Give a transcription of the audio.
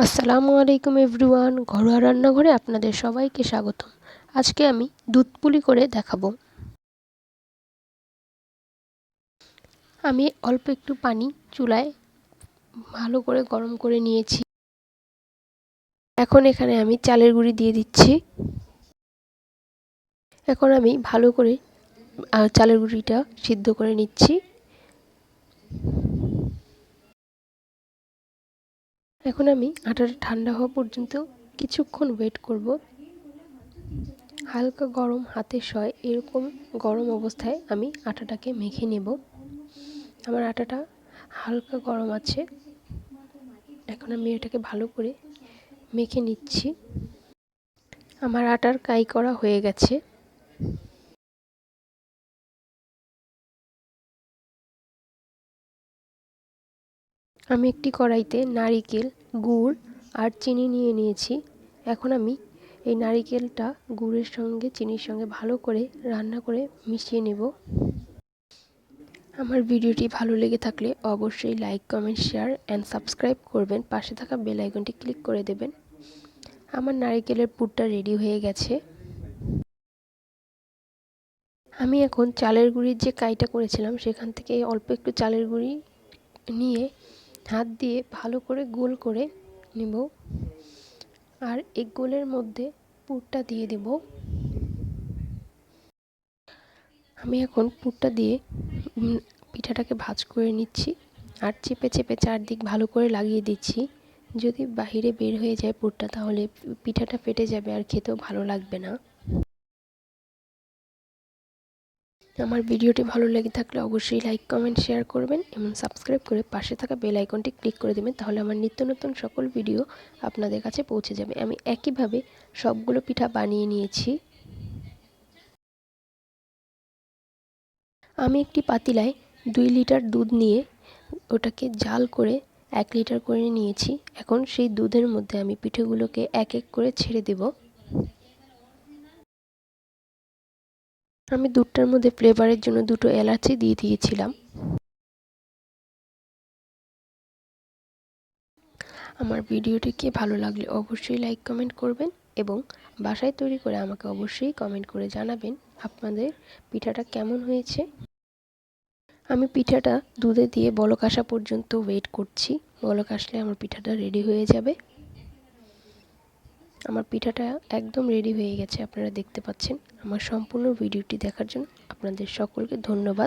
আসসালামু আলাইকুম এভরিওয়ান, ঘরোয়া রান্নাঘরে আপনাদের সবাইকে স্বাগতম। আজকে আমি দুধ পুলি করে দেখাবো। আমি অল্প একটু পানি চুলায় ভালো করে গরম করে নিয়েছি। এখন এখানে আমি চালের গুঁড়ি দিয়ে দিচ্ছি। এখন আমি ভালো করে চালের গুঁড়িটা সিদ্ধ করে নিচ্ছি। এখন আমি আটাটা ঠান্ডা হওয়া পর্যন্ত কিছুক্ষণ ওয়েট করব। হালকা গরম হাতে সয় এরকম গরম অবস্থায় আমি আটাটাকে মেখে নেব। আমার আটাটা হালকা গরম আছে। এখন আমি এটাকে ভালো করে মেখে নিচ্ছি। আমার আটার কাই করা হয়ে গেছে। আমি একটি কড়াইতে নারিকেল, গুড় আর চিনি নিয়ে নিয়েছি। এখন আমি এই নারিকেলটা গুড়ের সঙ্গে চিনির সঙ্গে ভালো করে রান্না করে মিশিয়ে নেব। আমার ভিডিওটি ভালো লেগে থাকলে অবশ্যই like, comment, share and subscribe করবেন। পাশে থাকা বেল আইকনটি ক্লিক করে দেবেন। আমার নারিকেলের পুরটা রেডি হয়ে গেছে। আমি এখন চালের গুঁড়ির যে কাইটা করেছিলাম সেখান থেকে অল্প একটু চালের গুঁড়ি নিয়ে হাত দিয়ে ভালো করে গোল করে নেব। আর এই গোলের মধ্যে পুরটা দিয়ে দেব। আমি এখন পুরটা দিয়ে পিঠাটাকে ভাঁজ করে নিচ্ছি আর চেপে চেপে চারদিক ভালো করে লাগিয়ে দিচ্ছি। যদি বাহিরে বের হয়ে যায় পুরটা তাহলে পিঠাটা ফেটে যাবে আর খেতেও ভালো লাগবে না। আমার ভিডিওটি ভালো লেগে থাকলে অবশ্যই লাইক, কমেন্ট, শেয়ার করবেন এবং সাবস্ক্রাইব করে পাশে থাকা বেল আইকনটি ক্লিক করে দেবেন। তাহলে আমার নিত্য নতুন সকল ভিডিও আপনাদের কাছে পৌঁছে যাবে। আমি একইভাবে সবগুলো পিঠা বানিয়ে নিয়েছি। আমি একটি পাতিলায় 2 লিটার দুধ নিয়ে ওটাকে জাল করে 1 লিটার করে নিয়েছি। এখন সেই দুধের মধ্যে আমি পিঠেগুলোকে এক এক করে ছেড়ে দেব। আমি দুধটার মধ্যে ফ্লেভারের জন্য 2টো এলাচি দিয়ে দিয়েছিলাম। আমার ভিডিওটিকে ভালো লাগলে অবশ্যই লাইক, কমেন্ট করবেন এবং বাসায় তৈরি করে আমাকে অবশ্যই কমেন্ট করে জানাবেন আপনাদের পিঠাটা কেমন হয়েছে। আমি পিঠাটা দুধে দিয়ে বলক আসা পর্যন্ত ওয়েট করছি। বলক আসলে আমার পিঠাটা রেডি হয়ে যাবে। আমার পিঠাটা একদম রেডি হয়ে গেছে, আপনারা দেখতে পাচ্ছেন। আমার সম্পূর্ণ ভিডিওটি দেখার জন্য আপনাদের সকলকে ধন্যবাদ।